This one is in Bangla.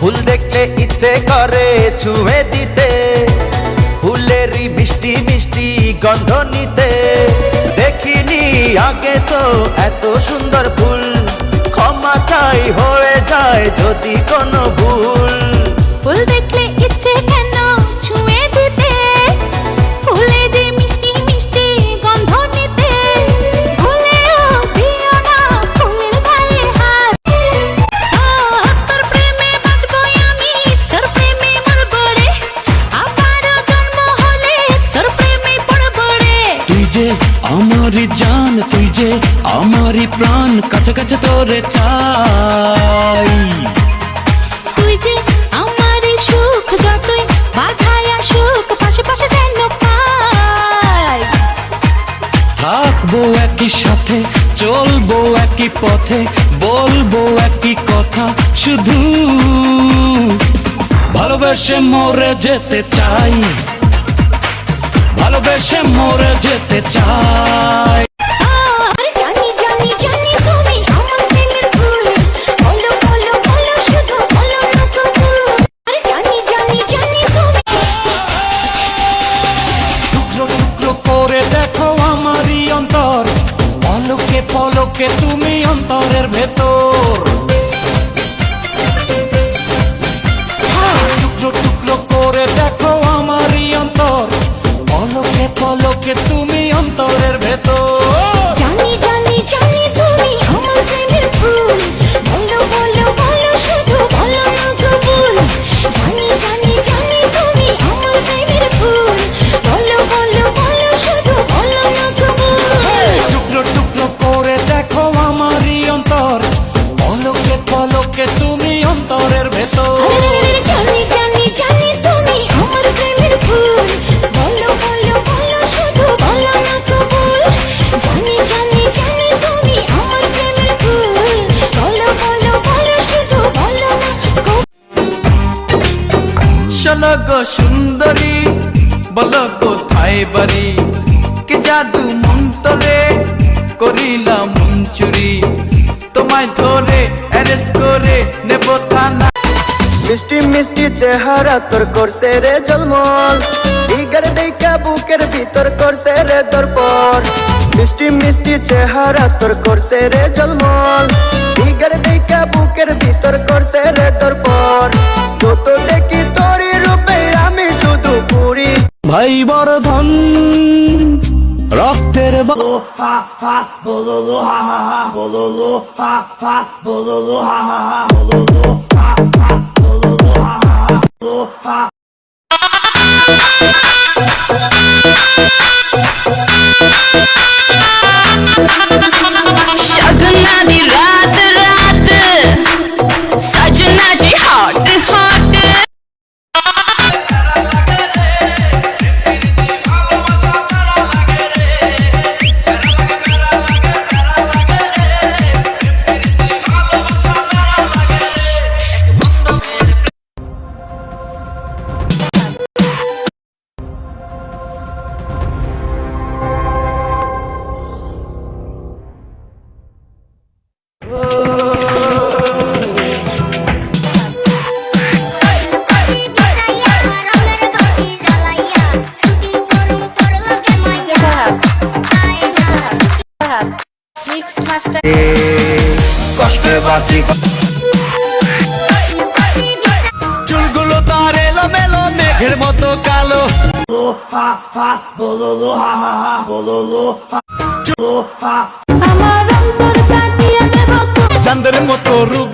ফুল দেখলে ইচ্ছে করে ছুঁয়ে দিতে, ফুলেরই মিষ্টি মিষ্টি গন্ধ নিতে। দেখিনি আগে তো এত সুন্দর ফুল, ক্ষমা চাই হয়ে যায় যদি কোনো ভুল। ফুল দেখলে ইচ্ছে কেন ছুঁয়ে দিতে, ফুলেরই মিষ্টি মিষ্টি গন্ধ নিতে। ভুলেও দিও না ফুলের গায়ে হাত। তোর প্রেমে বাঁচবো আমি, তোর প্রেমে মরবো রে, আবারও জন্ম হলে তোর প্রেমে পড়বো রে। তুই যে আমারই জান, তুই যে আমারই প্রাণ, কাছে কাছে তোরে চাই। তুই যে আমারই সুখ, যতই বাধায় আসুক পাশে পাশে যেন পাই। থাকবো একই সাথে, চলবো একই পথে, বলবো একই কথা, শুধু ভালোবেসে মরে যেতে চাই, ভালোবেসে মরে যেতে চাই। আরে জানি জানি জানি তুমি আমার প্রেমের ফুল, বলো বলো বলো শুধু বলো না কবুল। আরে জানি জানি জানি তুমি। টুকরো টুকরো করে দেখো আমারই অন্তর, পলকে পলকে তুমি অন্তরের ভেতর। টুকরো টুকরো করে দেখো আমারই অন্তর, পলকে পলকে তুমি অন্তরের ভেতর। জানি জানি জানি তুমি আমার প্রেমের ফুল, বলো বলো বলো শুধু বলো না কবুল। জানি জানি জানি তুমি আমার প্রেমের ফুল, বলো বলো বলো শুধু বলো না কবুল। টুকরো টুকরো করে দেখো আমারই অন্তর, পলকে পলকে তুমি অন্তরের ভেতর। জানি জানি জানি তুমি আমার প্রেমের ফুল, বলো বলো বলো শুধু বলো না কবুল। জানি জানি জানি তুমি আমার প্রেমের ফুল, বলো বলো বলো শুধু বলো না কবুল। শোনো গো সুন্দরী, বলো কোথায় বাড়ি, কে জাদু মন্তরে করিলাম মন চুরি, তোমায় ধরে অ্যারেস্ট করে নেব থানা। মিষ্টি মিষ্টি চেহারা তোর করছে রে জলমল, দিগার দেখা বুকের ভিতর করছে রে দরপর। মিষ্টি মিষ্টি চেহারা তোর করছে রে জলমল, দিগার দেখা বুকের ভিতর করছে রে দরপর। যত দেখি তোরই রূপে আমি শুধু পুরি। ভাই বড় ধন রক্তের হা হা বলো হা হা হা বলো হা হা বলো হা হা হা বলো হা হা বলো হা হা বলো হা। शगना दी रात रात, सजना जी हॉट हॉट। কষ্টে বাঁচি, চুলগুলো তার এলোমেলো মেঘের মতো কালো। হা হা বলো হা হা হা বলো হা হা। আমার অন্তর কাটিয়ে দেব চাঁদের মতো রূপ